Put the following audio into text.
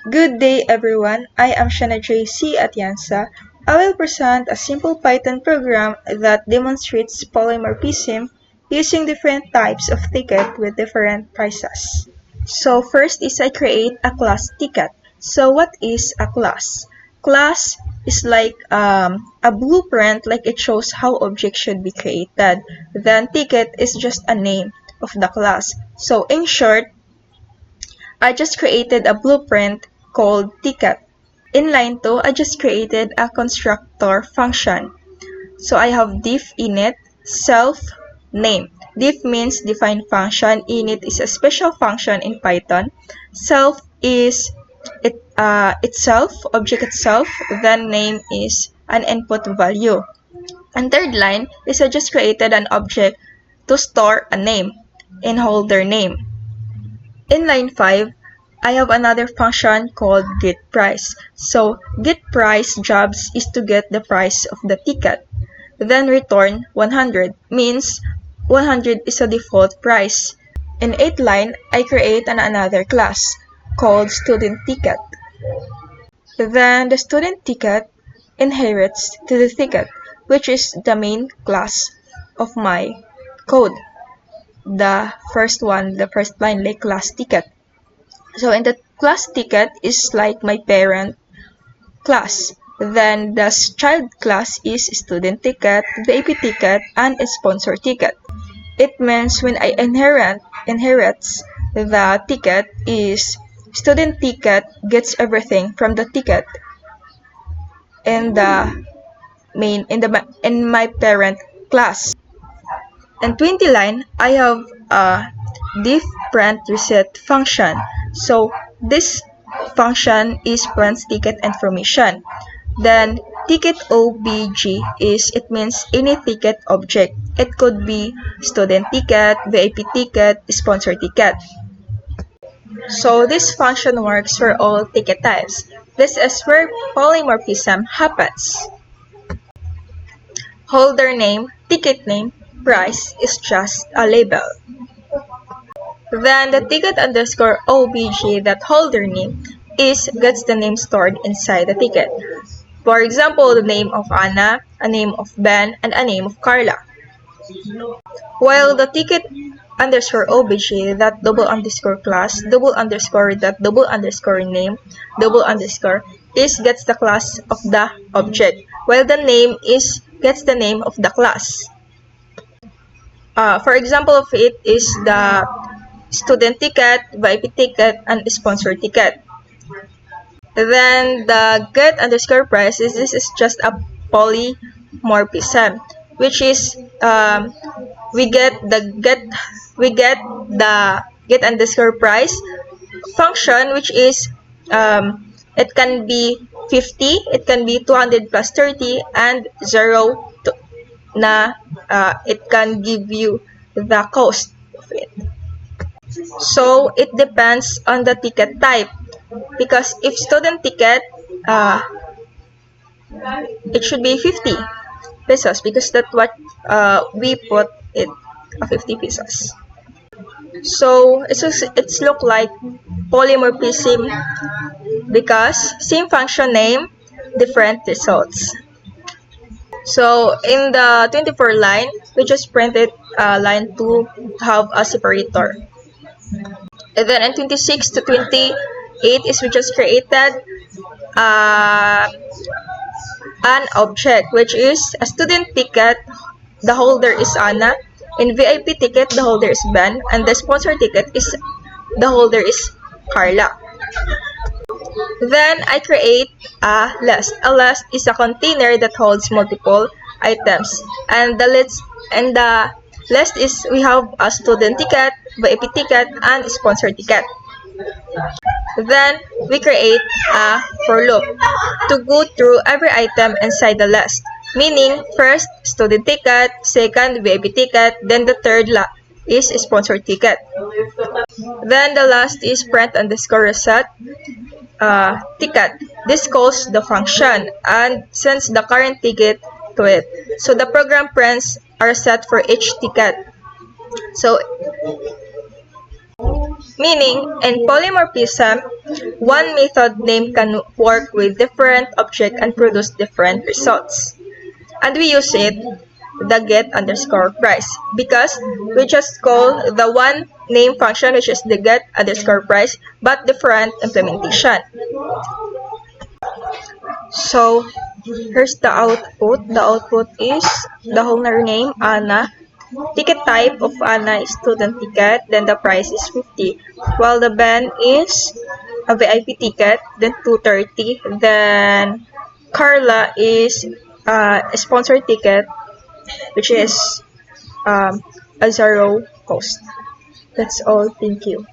Good day everyone, I am Shana J.C. Atienza. I will present a simple Python program that demonstrates polymorphism using different types of ticket with different prices. So first is I create a class ticket. So what is a class? Class is like a blueprint, like it shows how objects should be created. Then ticket is just a name of the class. So in short, I just created a blueprint called ticket. In line 2, I just created a constructor function. So I have diff init, self, name. Diff means define function, init is a special function in Python. Self is itself, object itself, then name is an input value. And third line is I just created an object to store a name in holder name. In line 5, I have another function called getPrice. So getPrice jobs is to get the price of the ticket. Then return 100 means 100 is a default price. In 8th line, I create another class called student ticket. Then the student ticket inherits to the ticket, which is the main class of my code. The first line like class ticket. So in the class ticket is like my parent class. Then the child class is student ticket, VIP ticket, and sponsor ticket. It means when I inherits the ticket is student ticket gets everything from the ticket in the in my parent class. In 20 line, I have a diff print reset function. So this function is print ticket information. Then ticket obj is it means any ticket object. It could be student ticket, VIP ticket, sponsor ticket. So this function works for all ticket types. This is where polymorphism happens. Holder name, ticket name, price is just a label. Then the ticket underscore obj that holder name gets the name stored inside the ticket. For example, the name of Anna, a name of Ben, and a name of Carla. While the ticket underscore obj that double underscore class, double underscore that double underscore name, double underscore gets the class of the object, while the name gets the name of the class. For example of it is the student ticket, VIP ticket, and sponsor ticket. Then the get underscore price this is just a polymorphism, which is we get the get underscore price function, which is it can be 50, it can be 200 plus 30, and 0 it can give you the cost of it. So it depends on the ticket type, because if student ticket it should be 50 pesos because that's what we put it 50 pesos. So it's look like polymorphism because same function name, different results. So in the 24 line, we just printed line 2 have a separator. And then in 26 to 28 is we just created an object, which is a student ticket, the holder is Anna, in VIP ticket, the holder is Ben, and the sponsor ticket the holder is Carla. Then I create a list. A list is a container that holds multiple items, and the list is we have a student ticket, VIP ticket, and sponsor ticket. Then we create a for loop to go through every item inside the list. Meaning, first student ticket, second VIP ticket, then the third is sponsor ticket. Then the last is print underscore reset ticket. This calls the function and sends the current ticket to it. So the program prints are set for each ticket. So Meaning, in polymorphism, one method name can work with different objects and produce different results. And we use it, the get underscore price, because we just call the one name function, which is the get underscore price, but different implementation. So here's the output. The output is the owner name, Anna. Ticket type of Anna is student ticket, then the price is 50. While the band is a VIP ticket, then 230. Then Carla is a sponsored ticket, which is a zero cost. That's all. Thank you.